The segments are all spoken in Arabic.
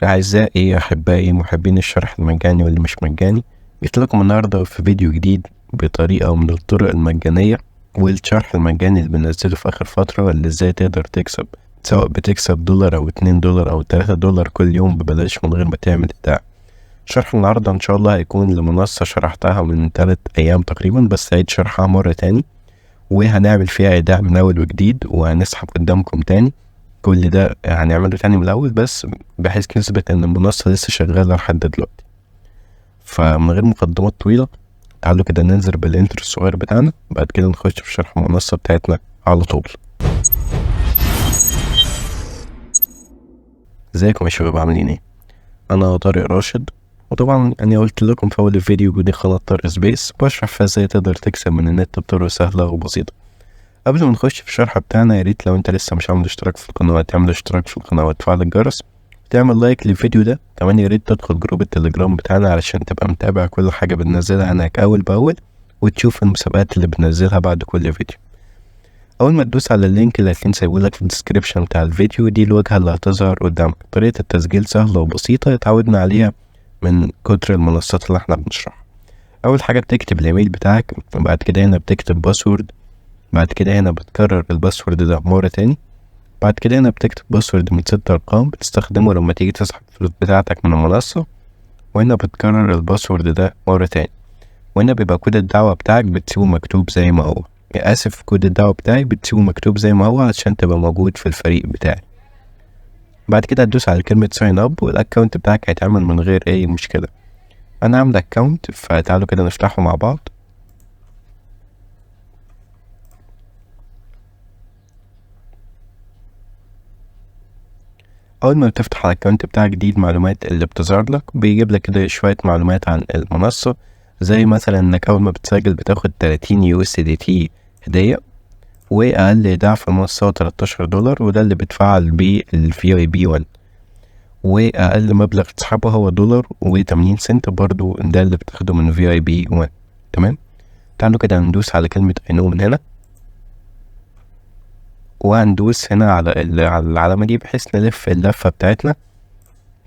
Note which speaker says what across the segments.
Speaker 1: أعزائي أحبائي محبين الشرح المجاني واللي مش مجاني، جيت لكم النهاردة في فيديو جديد بطريقة من الطرق المجانية والشرح المجاني اللي بنزله في آخر فترة، اللي ازاي تقدر تكسب، سواء بتكسب $1 أو $2 أو $3 كل يوم ببلاش من غير ما تعمل إيداع. شرح النهاردة إن شاء الله هيكون لمنصة شرحتها من 3 أيام تقريبا، بس هعيد شرحها مرة تاني وهنعمل فيها إيداع من أول وجديد وهنسحب قدامكم تاني. كل ده هنعمله تاني من الأول بس بحيث نثبت إن المنصة لسه شغالة لحد دلوقتي. فمن غير مقدمات طويلة تعالوا كده ننزل بالانترو الصغير بتاعنا، بعد كده نخش في شرح المنصة بتاعتنا على طول. ازيكم يا شباب، عاملين ايه؟ أنا طارق راشد، وطبعا أنا قلت لكم في أول الفيديو دي قناة طارق سبيس بشرح فيها ازاي تقدر تكسب من النت بطرق سهلة وبسيطة. قبل ما نخش في الشرح بتاعنا، يا ريت لو انت لسه مش عامل اشتراك في القناة تعمل اشتراك في القناة وتفعل الجرس، تعمل لايك للفيديو ده. كمان يا ريت تدخل جروب التليجرام بتاعنا علشان تبقى متابع كل حاجة بننزلها هناك أول بأول، وتشوف المسابقات اللي بننزلها بعد كل فيديو. أول ما تدوس على اللينك اللي هتلاقيه سايبهولك في الديسكريبشن بتاع الفيديو، دي الواجهة اللي هتظهر قدامك. طريقة التسجيل سهلة وبسيطة اتعودنا عليها من كتر المنصات اللي احنا بنشرحها. أول حاجة بتكتب الإيميل بتاعك، وبعد كده هنا بتكتب باسورد، بعد كده هنا بتكرر الباسورد ده مرة تاني، بعد كده هنا بتكتب باسورد من 6 أرقام بتستخدمه لما تيجي تسحب الفلوس بتاعتك من المنصة، وهنا بتكرر الباسورد ده مرة تاني، وهنا بيبقى كود الدعوة بتاعك بتسيبه مكتوب زي ما هو. آسف، كود الدعوة بتاعي بتسيبه مكتوب زي ما هو علشان تبقى موجود في الفريق بتاعي. بعد كده هتدوس على كلمة ساين اب والأكاونت بتاعك هيتعمل من غير أي مشكلة. أنا عامل أكاونت، فتعالوا كده نفتحه مع بعض. أول ما بتفتح الأكونت بتاعك دي المعلومات اللي بتظهر لك، بيجيب لك كده شوية معلومات عن المنصة، زي مثلا إنك أول ما بتسجل بتاخد 30 USDT هدية، وأقل إيداع في المنصة $13، وده اللي بتفعل بيه ال VIP 1، وأقل مبلغ تسحبه هو $1.80 برضو، ده اللي بتاخده من VIP 1. تمام، تعالوا كده ندوس على كلمة I know من هنا، وهندوس هنا على العلامة دي بحيث نلف اللفة بتاعتنا.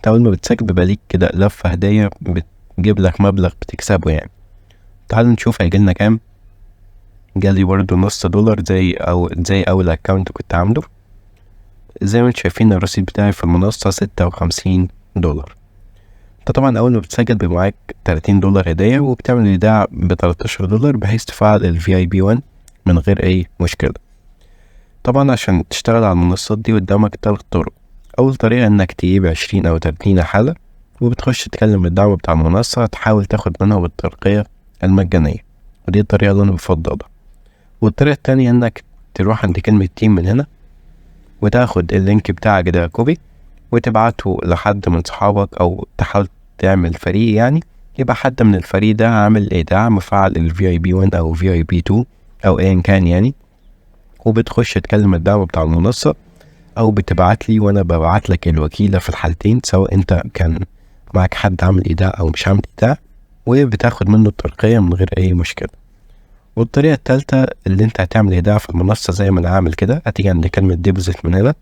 Speaker 1: أول ما بتسجل بيبقى ليك كده لفة هدية بتجيب لك مبلغ بتكسبه يعني. تعالوا نشوف هيجيلنا كام. جالي برضو $0.50 زي أول أكاونت كنت عامله. زي ما انتم شايفين الرصيد بتاعي في المنصة $56. انت طبعا أول ما بتسجل بيبقى معاك $30 هدية، وبتعمل إيداع $13 بحيث تفعل ال VIP 1 من غير أي مشكلة. طبعا عشان تشتغل على المنصات دي قدامك 3 طرق. أول طريقة إنك تجيب 20 أو 30 حالة، وبتخش تكلم الدعم بتاع المنصة تحاول تاخد منها بالترقية المجانية، ودي الطريقة اللي أنا بفضلها. والطريقة التانية إنك تروح عند كلمة تيم من هنا، وتاخد اللينك بتاعك ده كوبي وتبعته لحد من صحابك، أو تحاول تعمل فريق، يعني يبقى حد من الفريق ده عامل إيداع مفعل ال VIP 1 أو VIP 2 أو أيا كان يعني، وبتخش تكلم الدعم بتاع المنصة، او بتبعت لي وانا ببعت لك الوكيلة في الحالتين، سواء انت كان معك حد عامل ايداع او مش عامل ايداع، وبتاخد منه الترقية من غير اي مشكلة. والطريقة التالتة اللي انت هتعمل ايداع في المنصة زي ما انا عامل كده، هتيجي عند كلمة ديبوزيت من هنا،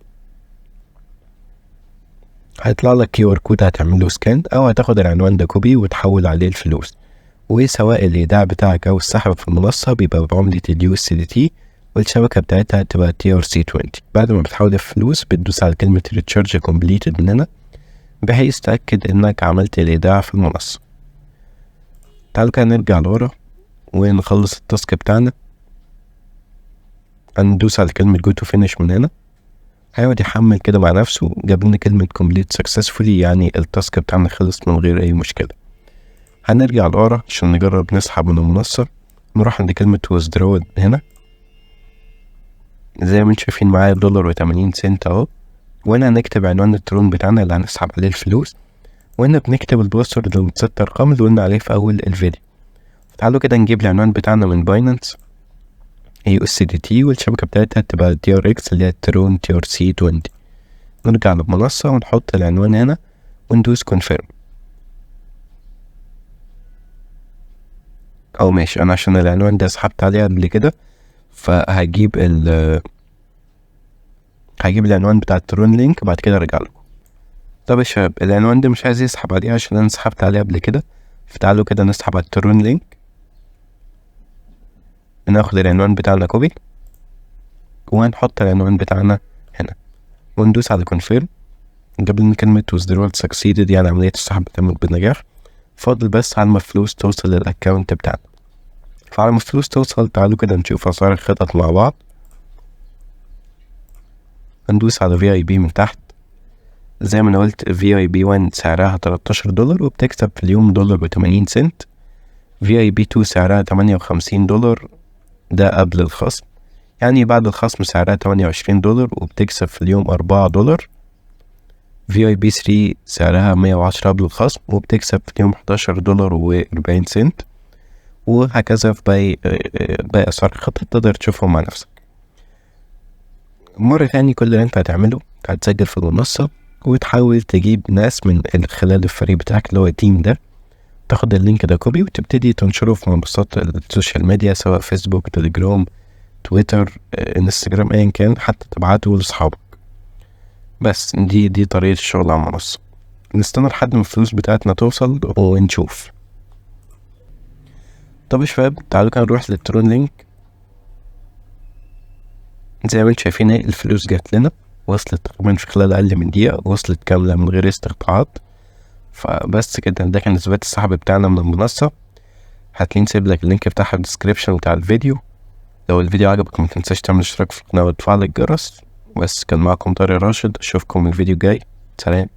Speaker 1: هيطلع لك QR كود هتعمله سكان، او هتاخد العنوان ده كوبي وتحول عليه الفلوس. وسواء الايداع بتاعك او السحب في المنصة بيبقى بعملة ال USDT، والشبكة بتاعتها تبقى TRC20. بعد ما بتحول الفلوس بتدوس على كلمة Recharge Completed من هنا، بحيث تأكد انك عملت الايداع في المنصة. تعالوا كده نرجع لورا ونخلص التاسك بتاعنا. هندوس على كلمة Go to Finish من هنا، هيقعد يحمل كده مع نفسه، جاب لنا كلمة Complete Successfully، يعني التاسك بتاعنا خلص من غير اي مشكلة. هنرجع لورا عشان نجرب نسحب من المنصة، نروح عند كلمة Withdraw هنا، زي ما انتم شايفين معايا $1.80 اهو، وهنا هنكتب عنوان الترون بتاعنا اللي هنسحب عليه الفلوس، وهنا بنكتب الباسورد اللي 6 أرقام اللي قلنا عليه في أول الفيديو. تعالوا كده نجيب العنوان بتاعنا من باينانس USDT، والشبكة بتاعتها تبقى TRX اللي هي ترون TRC20. نرجع للمنصة ونحط العنوان هنا وندوس Confirm. أو ماشي، أنا عشان العنوان ده سحبت عليه قبل كده، فهجيب العنوان بتاع الترون لينك بعد كده ارجع لكم. طب يا شباب، العنوان ده مش عايز يسحب عليه عشان انا سحبت عليه قبل كده، فتعالوا كده نسحب على الترون لينك، ناخد العنوان بتاعنا كوبي وهنحط العنوان بتاعنا هنا وندوس على confirm. جاب لنا كلمة withdrawal succeeded، يعني عملية السحب تمت بنجاح. فاضل بس على ما الفلوس توصل للأكاونت بتاعنا. فعلى ما الفلوس توصل تعالوا كده نشوف أسعار الخطط مع بعض. هندوس على VIP من تحت. زي ما أنا قلت VIP 1 سعرها $13 وبتكسب في اليوم $1.80. VIP 2 سعرها $58، ده قبل الخصم، يعني بعد الخصم سعرها $28 وبتكسب في اليوم $4. VIP 3 سعرها 110 قبل الخصم وبتكسب في اليوم $11.40. وهكذا في باقي أسعار الخطط تقدر تشوفهم مع نفسك. مرة تاني كل اللي انت هتعمله هتسجل في المنصة وتحاول تجيب ناس من خلال الفريق بتاعك اللي هو التيم ده، تاخد اللينك ده كوبي وتبتدي تنشره في منصات السوشيال ميديا سواء فيسبوك، تليجرام، تويتر، انستجرام، ايا كان، حتى تبعته لاصحابك. بس دي طريقة الشغل على المنصة. نستنى لحد ما الفلوس بتاعتنا توصل ونشوف. طب يا شباب تعالوا كده نروح للترون لينك. زي ما انتم شايفين الفلوس جات لنا، وصلت تقريبا في خلال أقل من دقيقة، وصلت كاملة من غير استقطاعات. فبس كده ده كان إثبات السحب بتاعنا من المنصة. هتلاقيني سيب لك اللينك بتاعها في الديسكريبشن بتاع الفيديو. لو الفيديو عجبك ما تنساش تعمل اشتراك في القناة وتفعل الجرس. بس كان معكم طارق راشد، اشوفكم الفيديو الجاي، سلام.